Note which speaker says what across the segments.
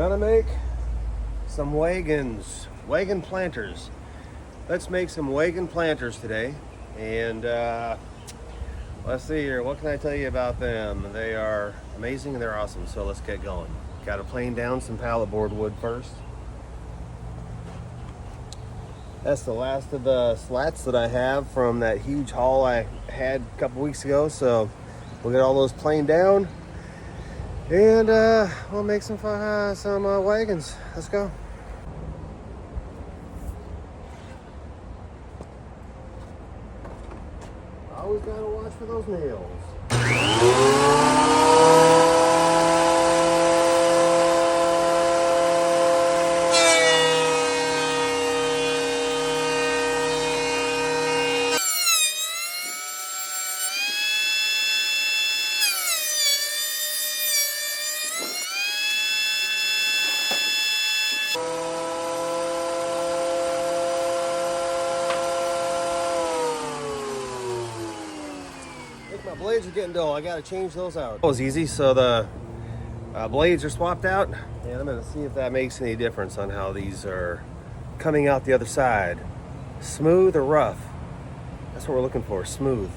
Speaker 1: Gonna make some wagons, wagon planters. Let's make some wagon planters today. And let's see here, what can I tell you about them? They are amazing and they're awesome, so let's get going. Gotta plane down some pallet board wood first. That's the last of the slats that I have from that huge haul I had a couple weeks ago, so we'll get all those planed down. And we'll make some wagons. Let's go. Always gotta watch for those nails. My blades are getting dull. I gotta change those out. That was easy. So the blades are swapped out, and I'm gonna see if that makes any difference on how these are coming out the other side. Smooth or rough? That's what we're looking for. Smooth.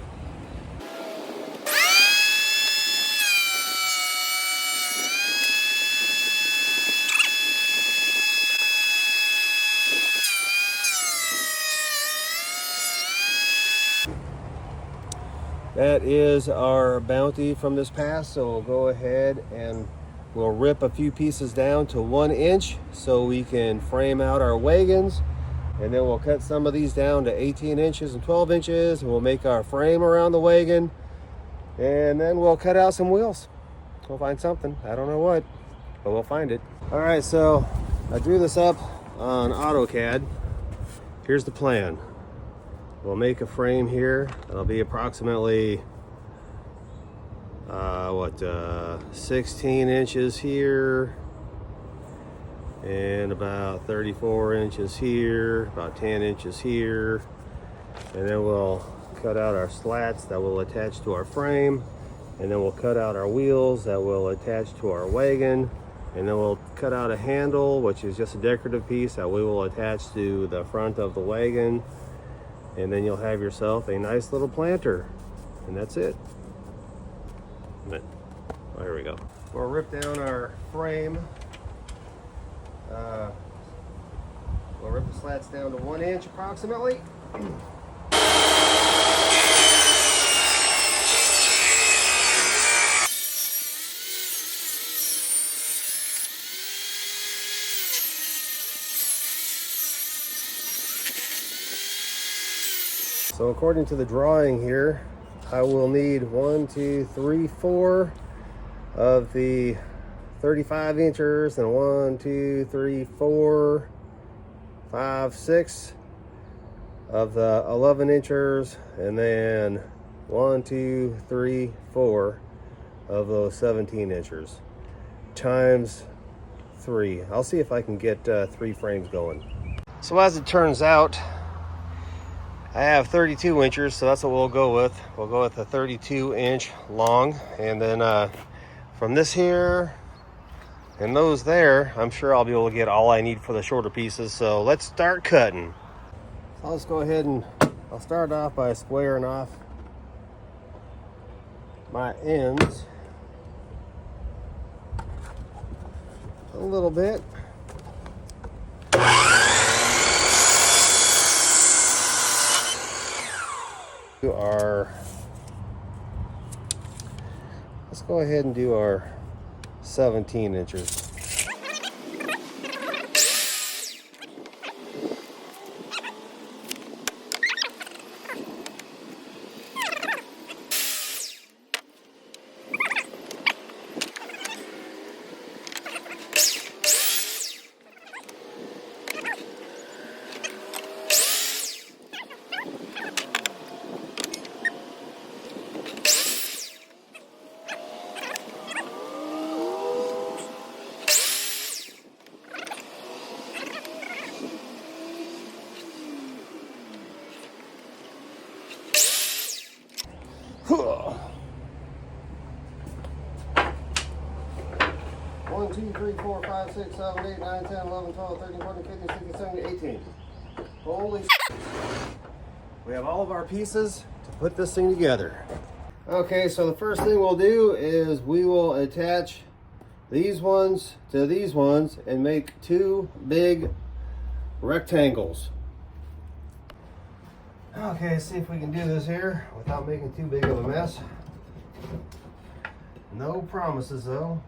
Speaker 1: That is our bounty from this pass, so we'll go ahead and we'll rip a few pieces down to 1 inch so we can frame out our wagons, and then we'll cut some of these down to 18 inches and 12 inches, and we'll make our frame around the wagon, and then we'll cut out some wheels. We'll find something. I don't know what, but we'll find it. All right, so I drew this up on AutoCAD. Here's the plan. We'll make a frame here. It'll be approximately 16 inches here, and about 34 inches here, about 10 inches here, and then we'll cut out our slats that will attach to our frame, and then we'll cut out our wheels that will attach to our wagon, and then we'll cut out a handle, which is just a decorative piece that we will attach to the front of the wagon. And then you'll have yourself a nice little planter, and that's it. There we go. We'll rip down our frame. We'll rip the slats down to 1 inch approximately. So according to the drawing here, I will need 1, 2, 3, 4 of the 35 inchers, and 1, 2, 3, 4, 5, 6 of the 11 inchers, and then 1, 2, 3, 4 of those 17 inchers times 3. I'll see if I can get 3 frames going. So as it turns out, I have 32 inchers, so that's what we'll go with. We'll go with a 32 inch long, and then from this here and those there, I'm sure I'll be able to get all I need for the shorter pieces. So let's start cutting. So let's go ahead and I'll start off by squaring off my ends a little bit. Let's go ahead and do our 17 inches. 5, 6, 7, 8, 9, 10, 11, 12, 13, 14, 15, 16, 17, 18. Holy we have all of our pieces to put this thing together. Okay, so the first thing we'll do is we will attach these ones to these ones and make 2 big rectangles. Okay, see if we can do this here without making too big of a mess. No promises though.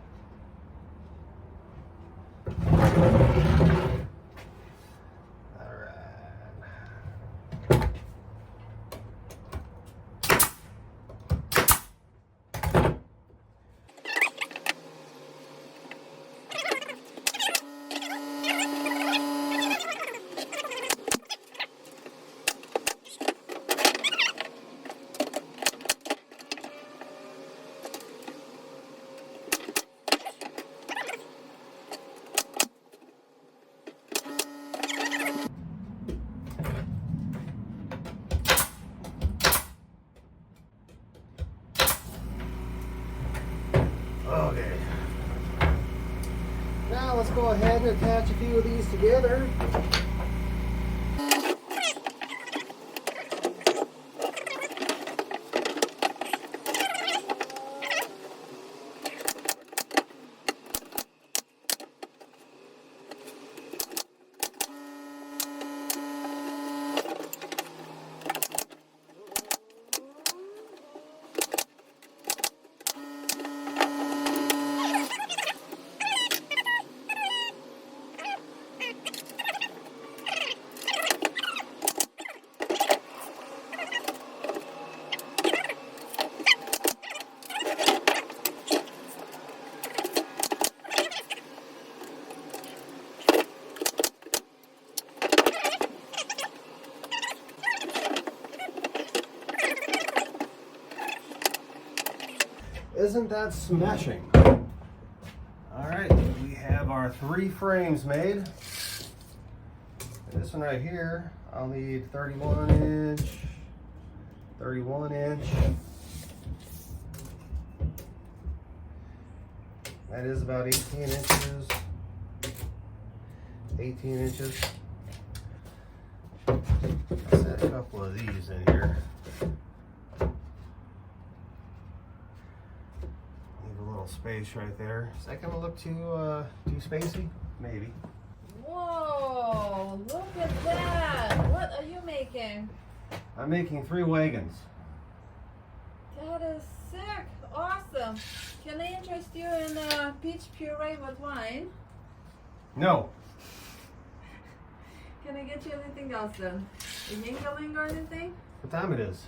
Speaker 1: Okay. Now let's go ahead and attach a few of these together. Isn't that smashing? All right, we have our 3 frames made. And this one right here, I'll need 31 inch, 31 inch. That is about 18 inches, 18 inches. I'll set a couple of these in here. Space right there. Is that gonna look too spacey? Maybe.
Speaker 2: Whoa, look at that. What are you making?
Speaker 1: I'm making 3 wagons.
Speaker 2: That is sick. Awesome. Can I interest you in peach puree with wine?
Speaker 1: No.
Speaker 2: Can I get you anything else then? A Yingling or anything?
Speaker 1: What time it is?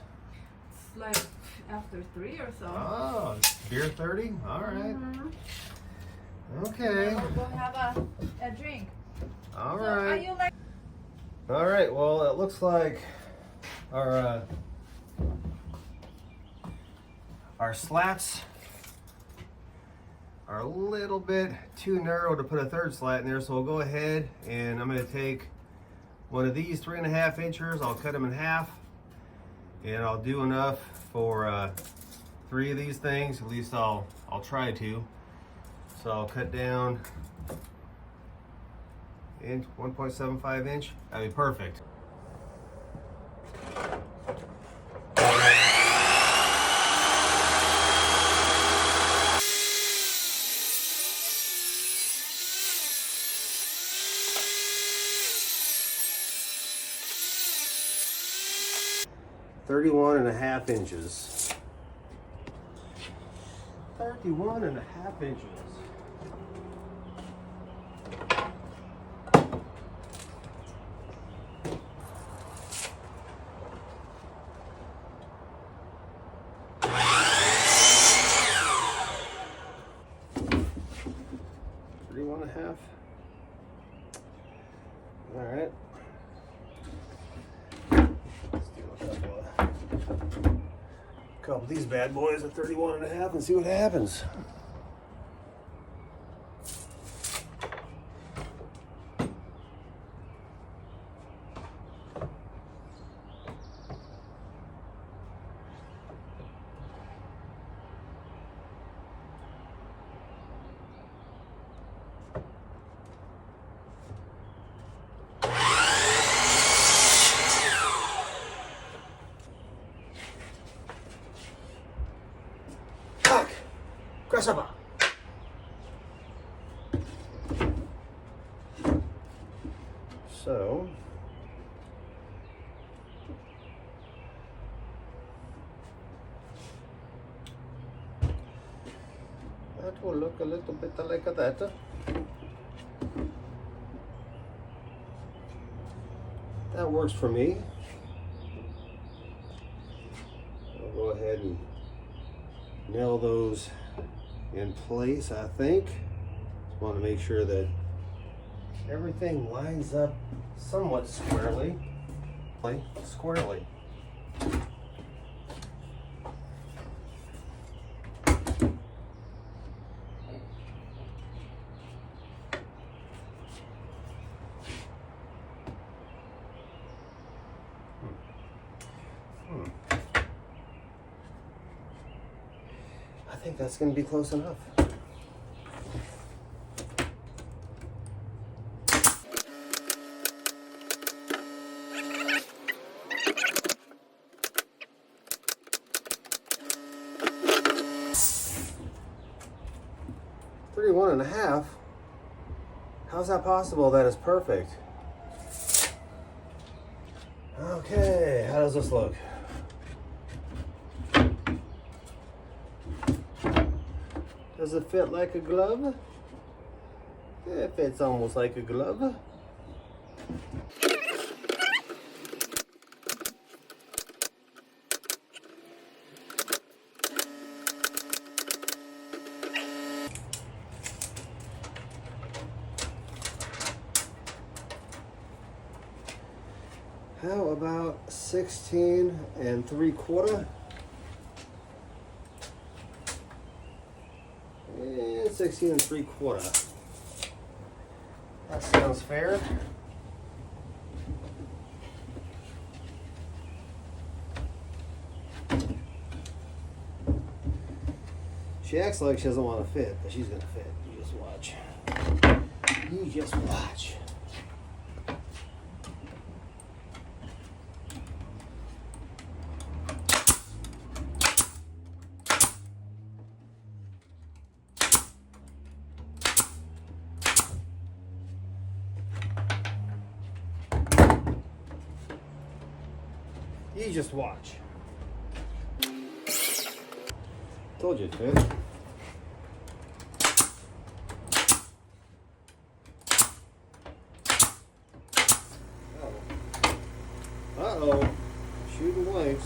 Speaker 2: It's like after 3 or so.
Speaker 1: Oh, beer 30? All right. Okay.
Speaker 2: We'll have a drink.
Speaker 1: All
Speaker 2: so
Speaker 1: right.
Speaker 2: Are you like?
Speaker 1: All right. Well, it looks like our slats are a little bit too narrow to put a 3rd slat in there, so we'll go ahead and I'm going to take one of these 3.5 inchers. I'll cut them in half, and I'll do enough for 3 of these things. At least I'll try to. So I'll cut down 1.75 inch. That'd be perfect. .31.5 inches. 31.5 inches. All right. Let's do a couple of these bad boys at 31.5 and see what happens. So that will look a little bit like that. That works for me. I'll go ahead and nail those in place, I think. Just want to make sure that everything lines up somewhat squarely. Squarely. I think that's going to be close enough. One and a half. How's that possible? That is perfect. Okay, how does this look? Does it fit like a glove? It fits almost like a glove. How about 16 3/4? And 16 3/4. That sounds fair. She acts like she doesn't want to fit, but she's gonna fit. You just watch. You just watch. You just watch. Told you it'd fit. Uh-oh. Shooting blanks.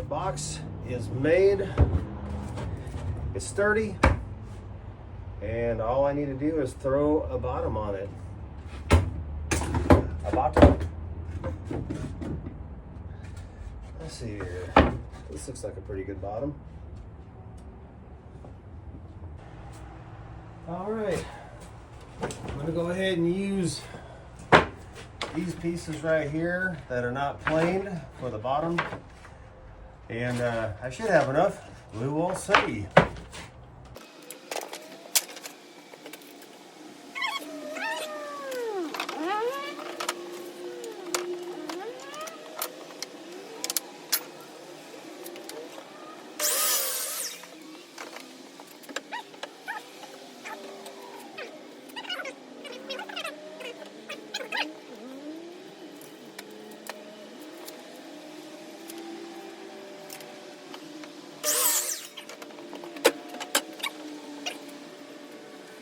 Speaker 1: Box is made. It's sturdy, and all I need to do is throw a bottom on it. A bottom. Let's see here. This looks like a pretty good bottom. All right, I'm gonna go ahead and use these pieces right here that are not planed for the bottom. And I should have enough. We will see.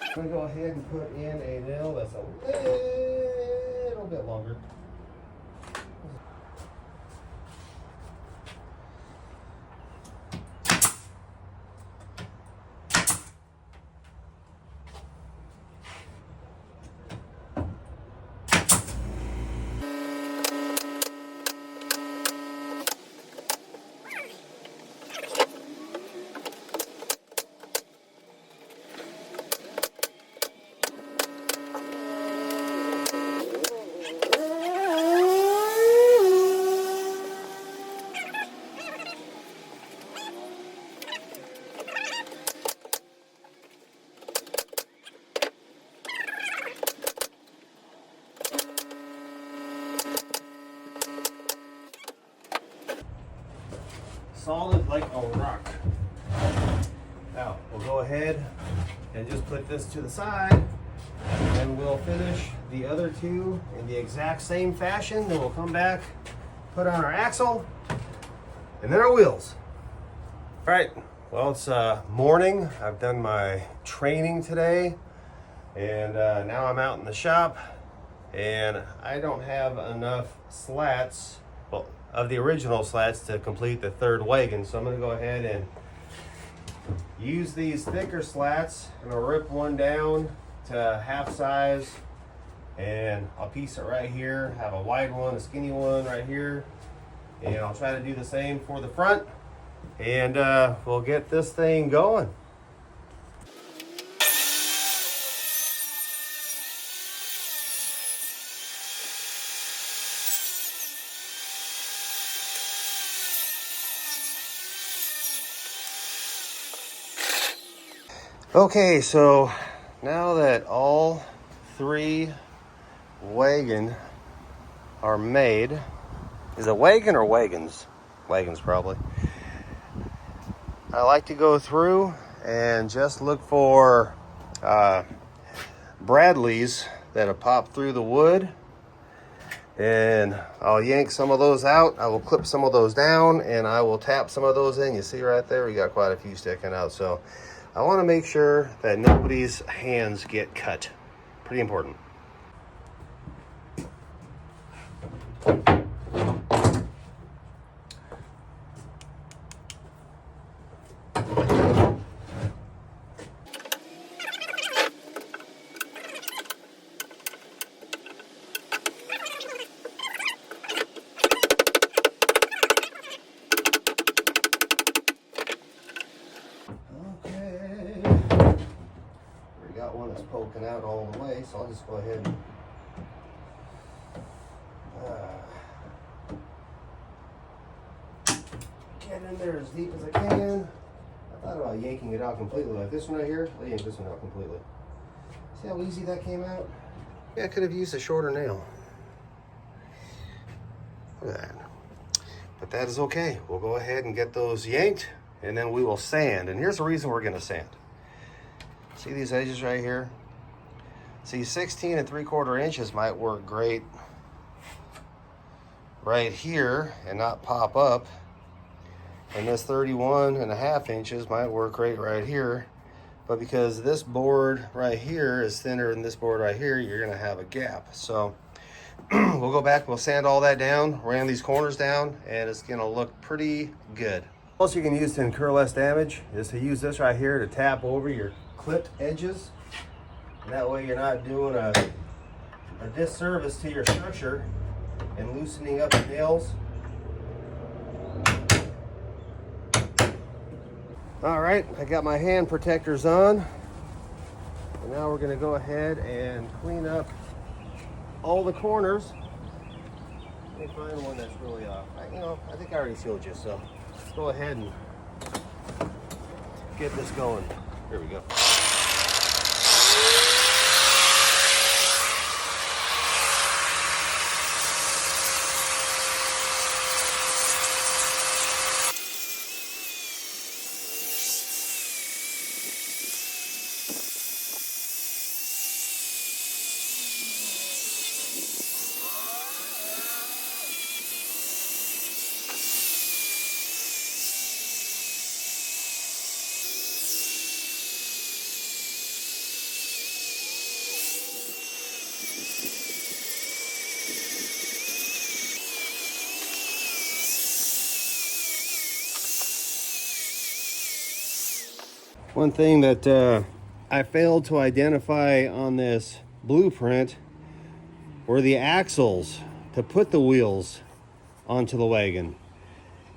Speaker 1: I'm going to go ahead and put in a nail that's a little bit longer. Solid like a rock. Now we'll go ahead and just put this to the side, and we'll finish the other two in the exact same fashion. Then we'll come back, put on our axle, and then our wheels. All right, well, it's morning. I've done my training today, and now I'm out in the shop, and I don't have enough slats, well, of the original slats to complete the third wagon. So I'm going to go ahead and use these thicker slats. I'm going to rip one down to half size, and I'll piece it right here. Have a wide one, a skinny one right here, and I'll try to do the same for the front, and we'll get this thing going. Okay, so now that all three wagon are made, is it wagon or wagons? Wagons probably. I like to go through and just look for Bradleys that have popped through the wood, and I'll yank some of those out. I will clip some of those down, and I will tap some of those in. You see right there, we got quite a few sticking out. So I want to make sure that nobody's hands get cut. Pretty important. One that's poking out all the way, so I'll just go ahead and get in there as deep as I can. I thought about yanking it out completely, like this one right here. I'll yank this one out completely. See how easy that came out? Yeah, I could have used a shorter nail. Look at that. But that is okay. We'll go ahead and get those yanked, and then we will sand. And here's the reason we're going to sand. See these edges right here? See, 16 3/4 inches might work great right here and not pop up. And this 31.5 inches might work great right here. But because this board right here is thinner than this board right here, you're gonna have a gap. So we'll go back, we'll sand all that down, ram these corners down, and it's gonna look pretty good. What else you can use to incur less damage is to use this right here to tap over your clipped edges. And that way you're not doing a disservice to your structure and loosening up the nails. All right, I got my hand protectors on. And now we're gonna go ahead and clean up all the corners. Let me find one that's really off. I think I already showed you, so let's go ahead and get this going. Here we go. One thing that I failed to identify on this blueprint were the axles to put the wheels onto the wagon.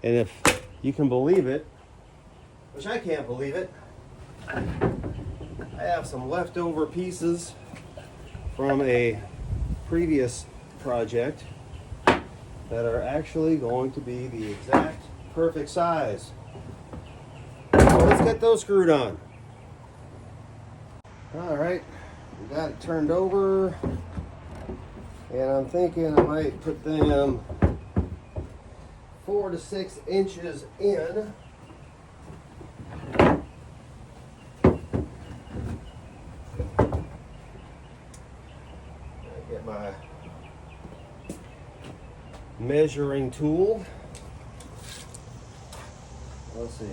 Speaker 1: And if you can believe it, which I can't believe it, I have some leftover pieces from a previous project that are actually going to be the exact perfect size. So let's get those screwed on. All right, we got it turned over, and I'm thinking I might put them 4 to 6 inches in. Get my measuring tool. Let's see.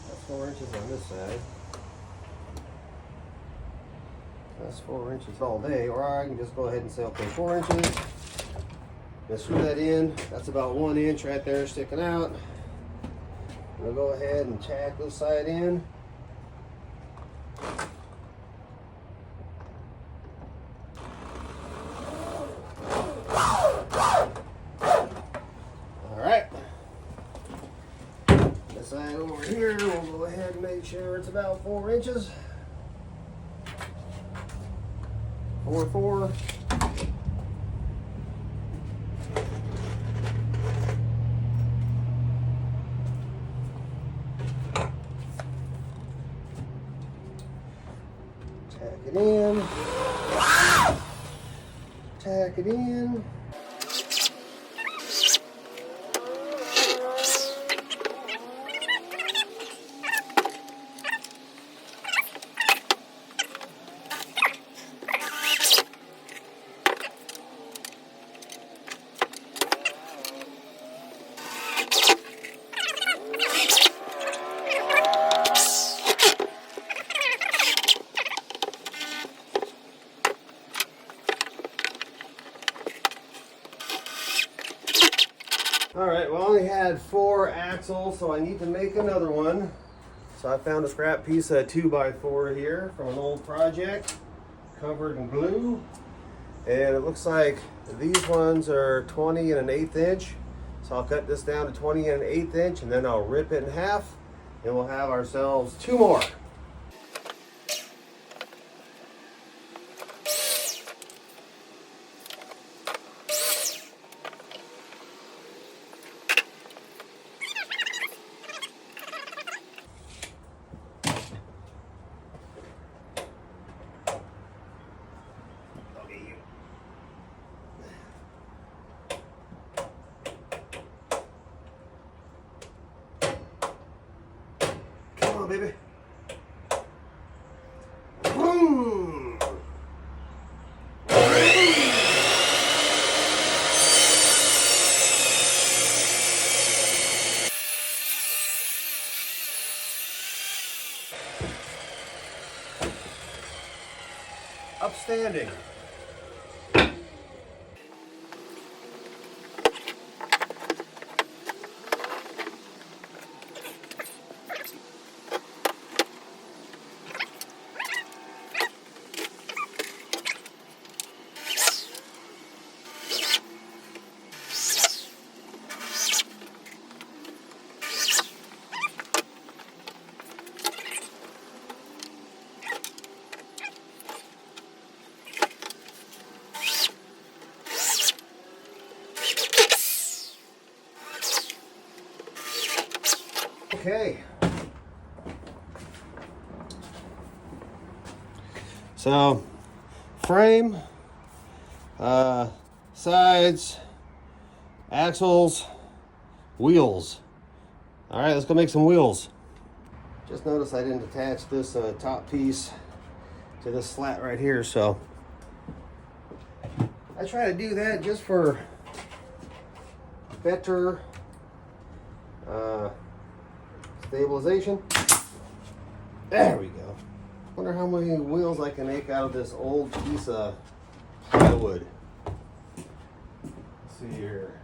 Speaker 1: That's 4 inches on this side. That's 4 inches all day, or I can just go ahead and say, okay, 4 inches. Let's screw that in. That's about 1 inch right there sticking out. We'll go ahead and tack this side in. Side over here, we'll go ahead and make sure it's about 4 inches. 4. Tack it in. Tack it in. Alright, well, I only had 4 axles, so I need to make another one. So I found a scrap piece of 2x4 here from an old project, covered in glue. And it looks like these ones are 20 1/8 inch. So I'll cut this down to 20 1/8 inch, and then I'll rip it in half, and we'll have ourselves 2 more. Baby. Boom. Upstanding. Okay. So, frame, sides, axles, wheels. All right, let's go make some wheels. Just noticed I didn't attach this top piece to this slat right here, so I try to do that just for better stabilization. There we go. Wonder how many wheels I can make out of this old piece of plywood. Let's see here.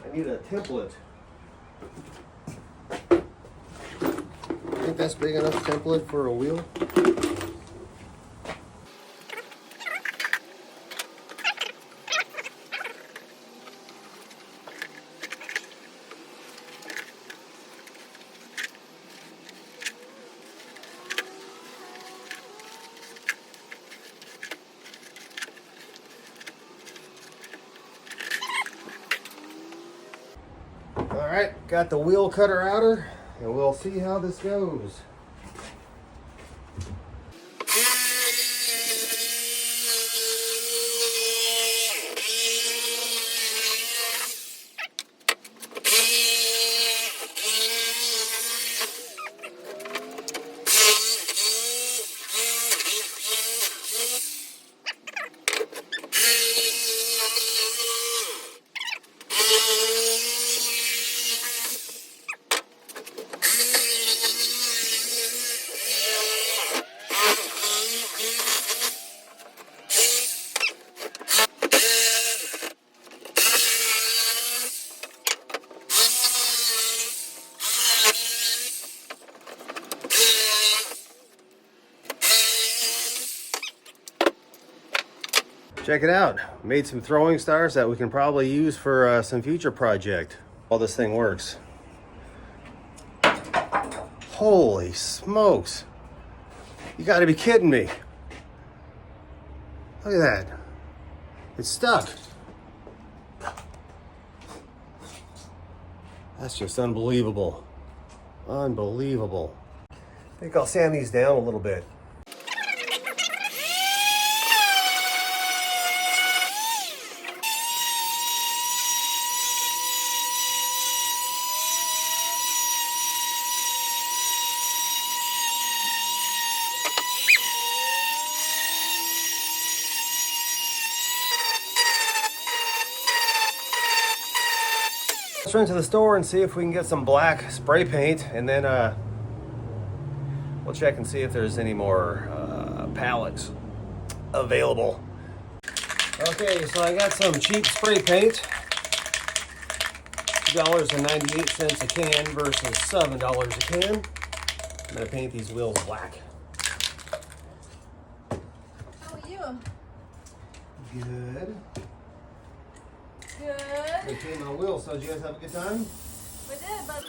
Speaker 1: I need a template. that's big enough template for a wheel. All right, got the wheel cutter outer, and we'll see how this goes. Check it out. Made some throwing stars that we can probably use for some future project. All this thing works. Holy smokes. You gotta be kidding me. Look at that. It's stuck. That's just unbelievable. Unbelievable. I think I'll sand these down a little bit. Let's run to the store and see if we can get some black spray paint, and then we'll check and see if there's any more pallets available. Okay, so I got some cheap spray paint. $2.98 a can versus $7 a can. I'm gonna paint these wheels black.
Speaker 2: How are you?
Speaker 1: Good.
Speaker 2: Good.
Speaker 1: I painted my wheels, so did you guys have a good time?
Speaker 2: We did, but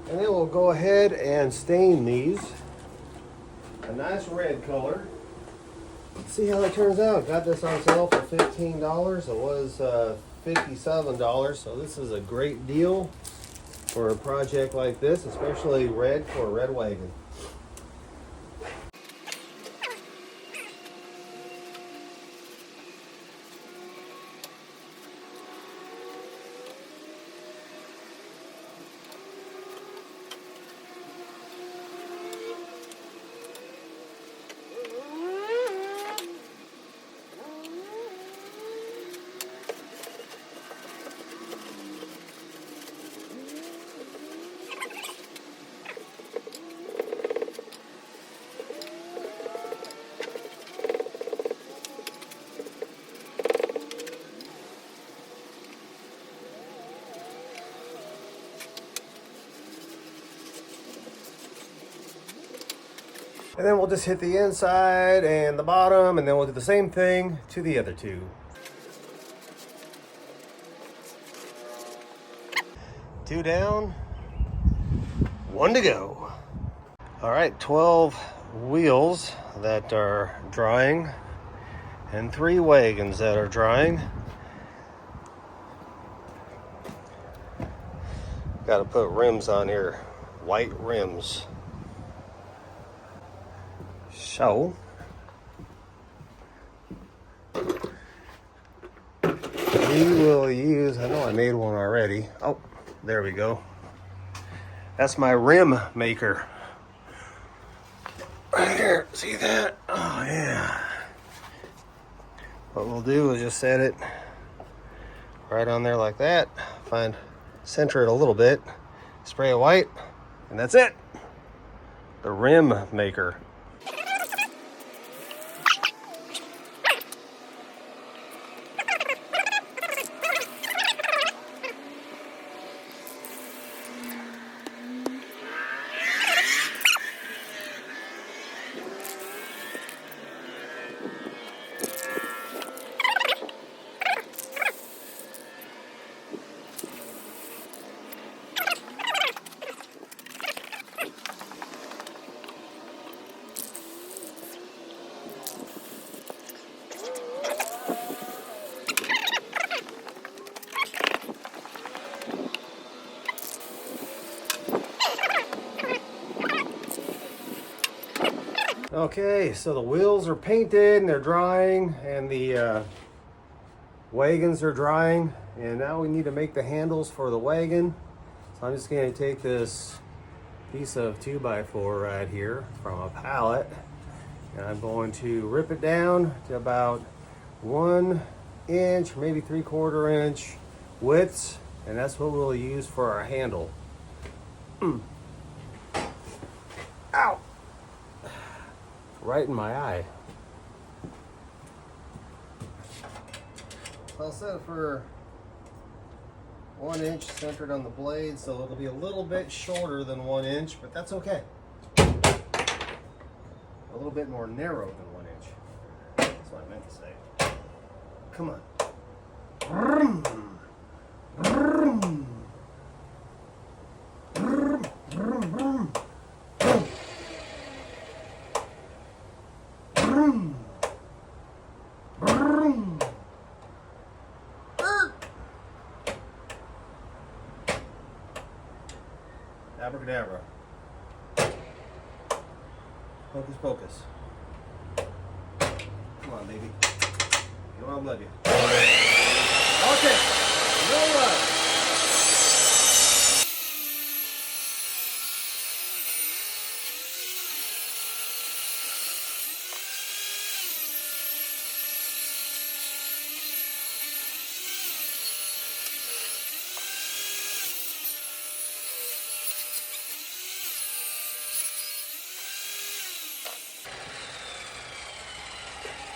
Speaker 1: And then we'll go ahead and stain these a nice red color. Let's see how that turns out. Got this on sale for $15. It was $57, so this is a great deal for a project like this, especially red for a red wagon. And then we'll just hit the inside and the bottom, and then we'll do the same thing to the other two. Two down, one to go. All right, 12 wheels that are drying and 3 wagons that are drying. Got to put rims on here, white rims. So, we will use, I know I made one already. Oh, there we go. That's my rim maker. Right here, see that? Oh yeah. What we'll do is just set it right on there like that. Center it a little bit, spray it white, and that's it. The rim maker. Okay, so the wheels are painted and they're drying, and the wagons are drying, and now we need to make the handles for the wagon. So I'm just going to take this piece of 2x4 right here from a pallet, and I'm going to rip it down to about 1 inch, maybe 3/4 inch widths, and that's what we'll use for our handle. Ow! Right in my eye. I'll set it for 1 inch centered on the blade, so it'll be a little bit shorter than 1 inch, but that's okay. A little bit more narrow than 1 inch. That's what I meant to say. Come on. Vroom. Vroom. Vroom. Vroom. Vroom. Vroom. Vroom. Abracadabra. Hocus pocus. Come on, baby. You know I love you. Okay. No love.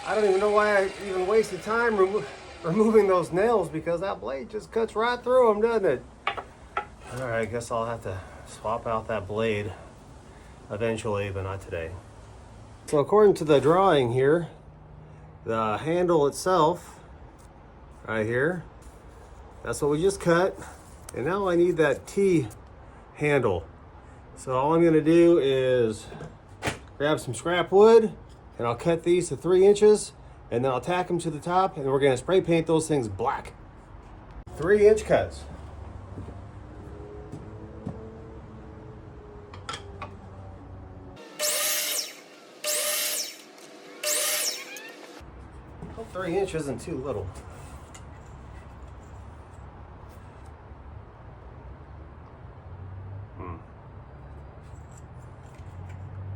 Speaker 1: I don't even know why I even wasted time removing those nails, because that blade just cuts right through them, doesn't it? All right, I guess I'll have to swap out that blade eventually, but not today. So according to the drawing here, the handle itself, right here, that's what we just cut. And now I need that T handle. So all I'm gonna do is grab some scrap wood, and I'll cut these to 3 inches, and then I'll tack them to the top, and we're gonna spray paint those things black. 3-inch cuts. Hope 3 inches isn't too little.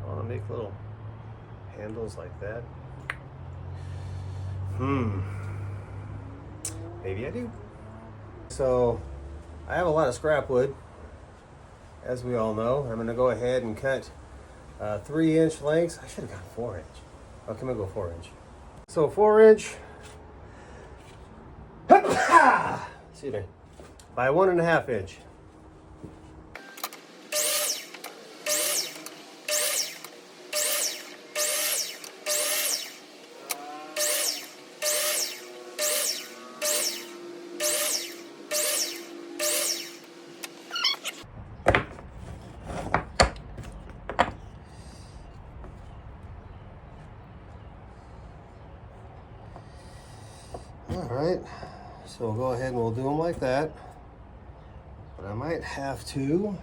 Speaker 1: I wanna make little handles like that. Maybe I do. So I have a lot of scrap wood, as we all know. I'm gonna go ahead and cut 3-inch lengths. I should have gone 4-inch. Okay, I'm gonna go 4-inch. So 4-inch, excuse me, by 1.5 inch. All right, so we'll go ahead and we'll do them like that. But I might have to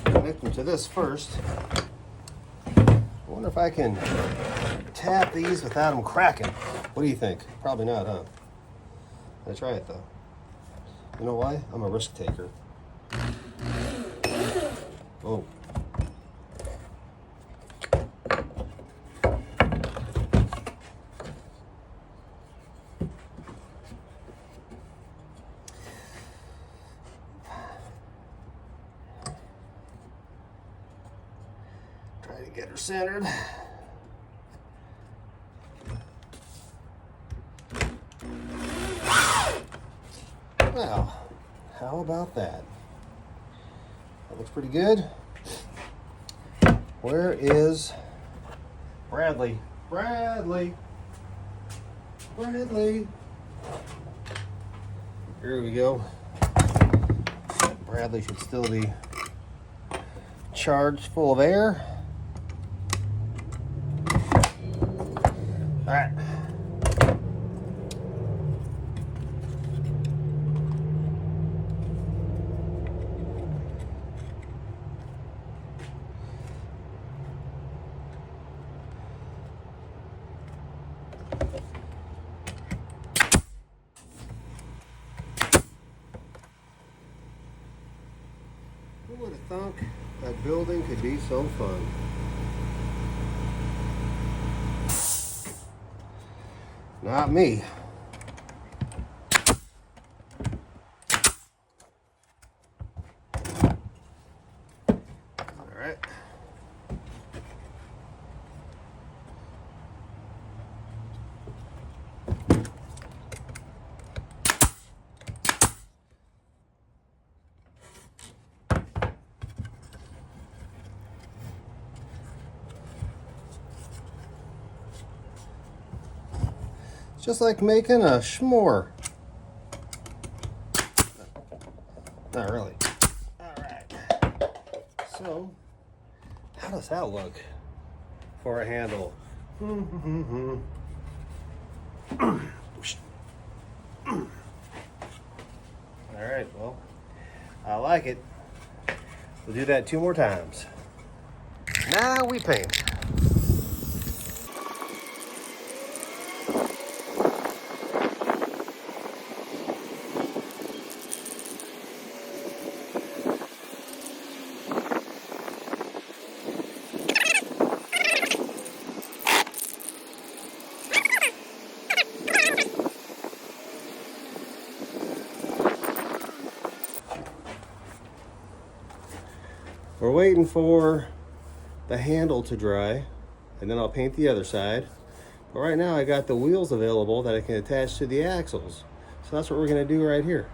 Speaker 1: connect them to this first. I wonder if I can tap these without them cracking. What do you think? Probably not, huh? Let's try it though. You know why? I'm a risk taker. Oh. Try to get her centered. Well, how about that? That looks pretty good. Where is Bradley? Bradley! Bradley! Here we go. Bradley should still be charged full of air. All right. Building could be so fun. Not me. All right. Just like making a s'more. Not really. All right. So, how does that look for a handle? All right, well, I like it. We'll do that 2 more times. Now we paint. We're waiting for the handle to dry, and then I'll paint the other side. But right now I got the wheels available that I can attach to the axles. So that's what we're gonna do right here.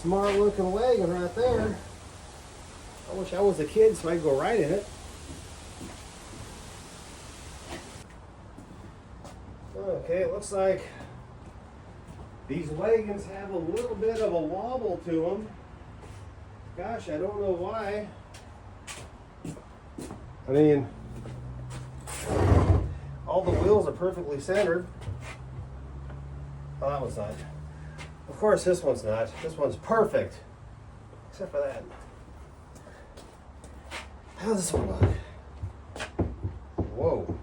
Speaker 1: Smart looking wagon right there. I wish I was a kid so I could go ride in it. Okay, it looks like these wagons have a little bit of a wobble to them. Gosh, I don't know why. I mean, all the wheels are perfectly centered. Oh, that one's not. Of course, this one's not. This one's perfect. Except for that. How does this one look? Whoa.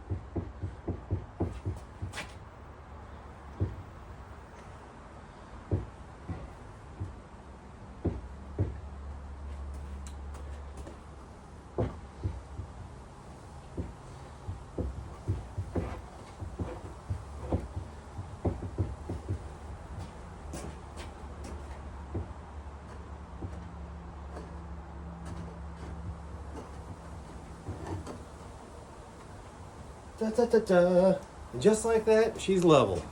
Speaker 1: Da, da, da, da. And just like that, she's level.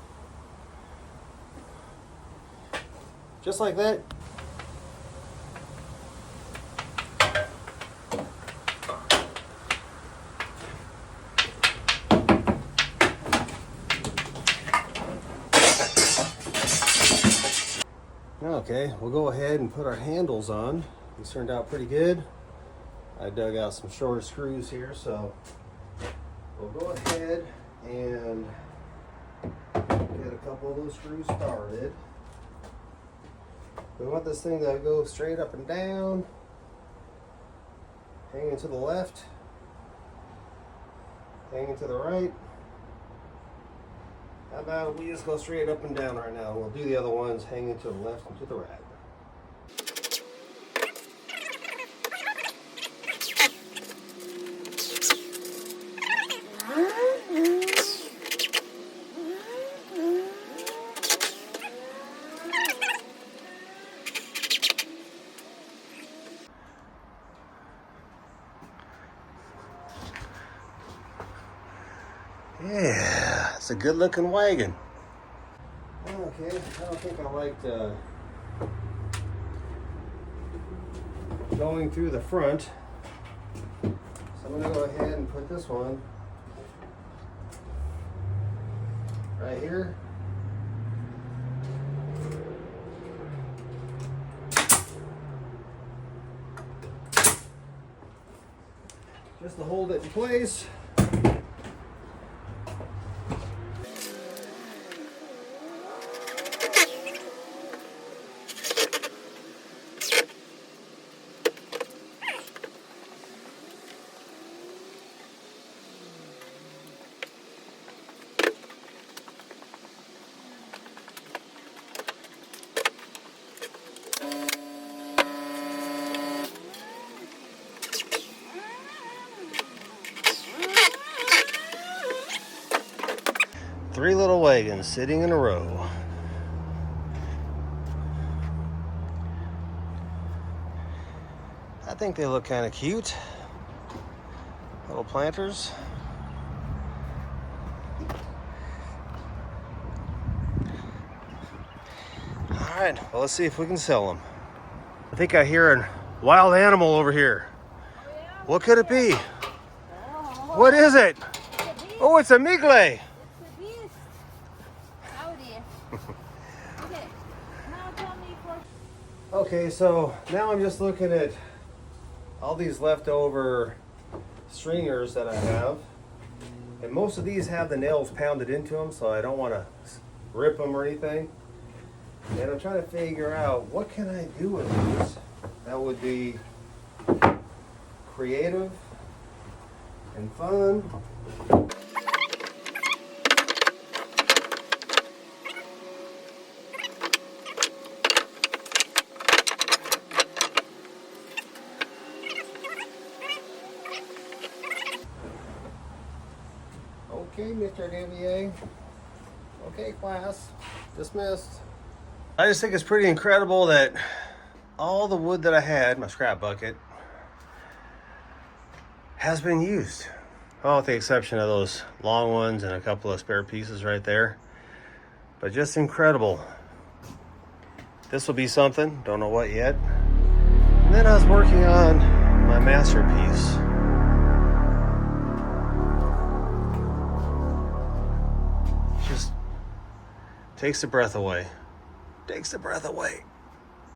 Speaker 1: Just like that. Okay, we'll go ahead and put our handles on. These turned out pretty good. I dug out some shorter screws here, so we'll go ahead and get a couple of those screws started. We want this thing to go straight up and down, hanging to the left, hanging to the right. How about we just go straight up and down right now? We'll do the other ones hanging to the left and to the right. It's a good looking wagon. Okay, I don't think I liked going through the front. So I'm gonna go ahead and put this one right here. Just to hold it in place. Three little wagons sitting in a row. I think they look kind of cute. Little planters. All right, well, let's see if we can sell them. I think I hear a wild animal over here. What could it be? What is it? Oh, it's a migle. Okay, so now I'm just looking at all these leftover stringers that I have. And most of these have the nails pounded into them, so I don't want to rip them or anything. And I'm trying to figure out what can I do with these that would be creative and fun. Okay, Mr. Devier. Okay, class. Dismissed. I just think it's pretty incredible that all the wood that I had, my scrap bucket, has been used. Oh, with the exception of those long ones and a couple of spare pieces right there. But just incredible. This will be something, don't know what yet. And then I was working on my masterpiece. Just takes the breath away. Takes the breath away.